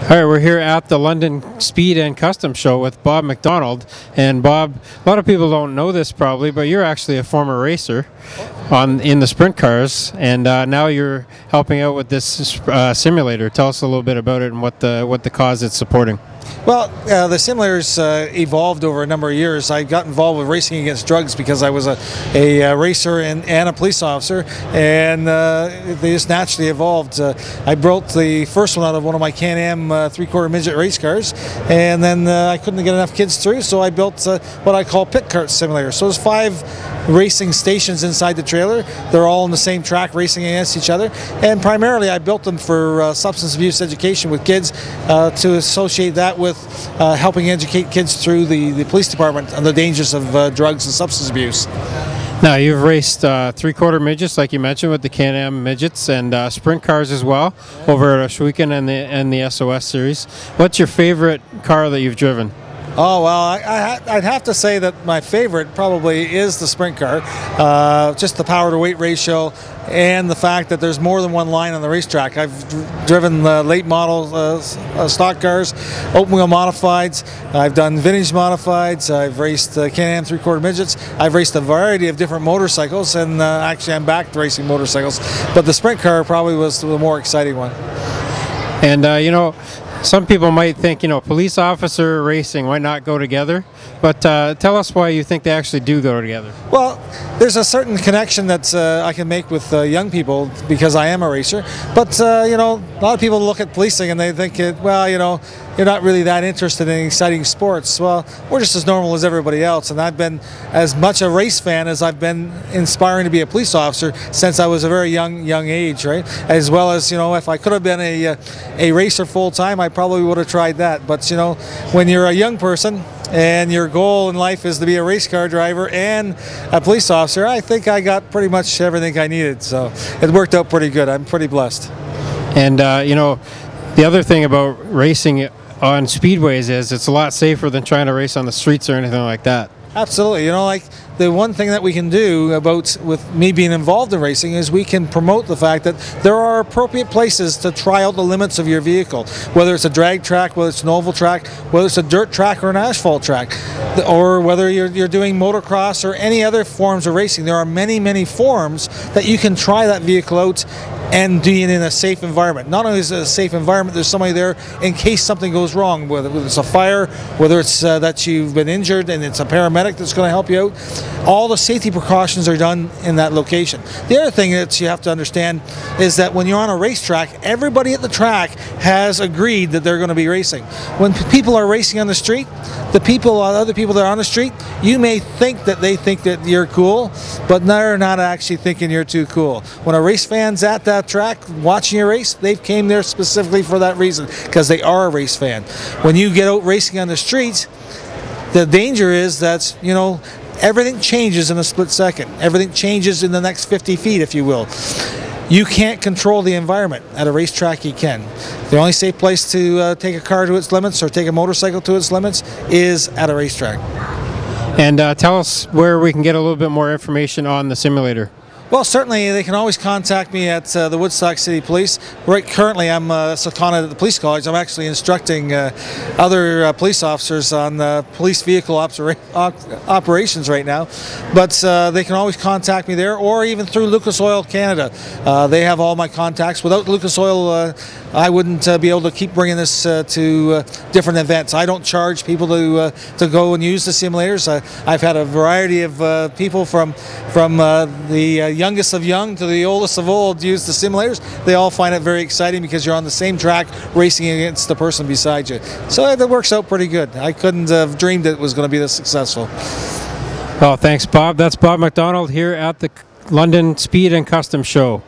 All right, we're here at the London Speed and Custom Show with Bob McDonald. And Bob, a lot of people don't know this probably, but you're actually a former racer in the sprint cars, and now you're helping out with this simulator. Tell us a little bit about it and what the cause it's supporting. Well, the simulators evolved over a number of years. I got involved with racing against drugs because I was a racer and a police officer, and they just naturally evolved. I built the first one out of one of my Can-Am three-quarter midget race cars, and then I couldn't get enough kids through, so I built what I call pit cart simulator. So there's 5 racing stations inside the trailer. They're all on the same track racing against each other, and primarily I built them for substance abuse education with kids, to associate that with helping educate kids through the police department on the dangers of drugs and substance abuse. Now, you've raced three-quarter midgets, like you mentioned, with the Can-Am midgets, and sprint cars as well, over at Ashwegan and the SOS series. What's your favorite car that you've driven? Oh, well, I'd have to say that my favorite probably is the sprint car. Just the power to weight ratio and the fact that there's more than one line on the racetrack. I've driven late model stock cars, open wheel modifieds, I've done vintage modifieds, I've raced Can-Am three-quarter midgets, I've raced a variety of different motorcycles, and actually I'm back to racing motorcycles, but the sprint car probably was the more exciting one. And you know, some people might think, police officer racing might not go together, but tell us why you think they actually do go together. Well, there's a certain connection that I can make with young people because I am a racer, but a lot of people look at policing and they think, well, you're not really that interested in exciting sports. Well, we're just as normal as everybody else, and I've been as much a race fan as I've been inspiring to be a police officer since I was a very young age, right? As well as, if I could have been a racer full-time, I probably would have tried that. But, when you're a young person and your goal in life is to be a race car driver and a police officer, I think I got pretty much everything I needed. So it worked out pretty good. I'm pretty blessed. And, the other thing about racing on speedways is it's a lot safer than trying to race on the streets or anything like that. Absolutely. Like the one thing that we can do with me being involved in racing is we can promote the fact that there are appropriate places to try out the limits of your vehicle, whether it's a drag track, whether it's an oval track, whether it's a dirt track or an asphalt track, or whether you're doing motocross or any other forms of racing. There are many forms that you can try that vehicle out and do it in a safe environment. Not only is it a safe environment, there's somebody there in case something goes wrong, whether it's a fire, whether it's that you've been injured and it's a paramedic that's going to help you out. All the safety precautions are done in that location. The other thing that you have to understand is that when you're on a racetrack, everybody at the track has agreed that they're going to be racing. When people are racing on the street, other people that are on the street, you may think that they think that you're cool, but they're not actually thinking you're too cool. When a race fan's at that track watching a race, they came there specifically for that reason, because they are a race fan. When you get out racing on the streets, the danger is that, everything changes in a split second. Everything changes in the next 50 feet, if you will. You can't control the environment. At a racetrack, you can. The only safe place to take a car to its limits or take a motorcycle to its limits is at a racetrack. And tell us where we can get a little bit more information on the simulator. Well, certainly they can always contact me at the Woodstock City Police. Right currently, I'm seconded at the Police College. I'm actually instructing other police officers on police vehicle operations right now. But they can always contact me there, or even through Lucas Oil Canada. They have all my contacts. Without Lucas Oil, I wouldn't be able to keep bringing this to different events. I don't charge people to go and use the simulators. I've had a variety of people from the youngest of young to the oldest of old use the simulators. They all find it very exciting because you're on the same track racing against the person beside you. So that works out pretty good. I couldn't have dreamed it was going to be this successful. Well, thanks, Bob. That's Bob McDonald here at the London Speed and Custom Show.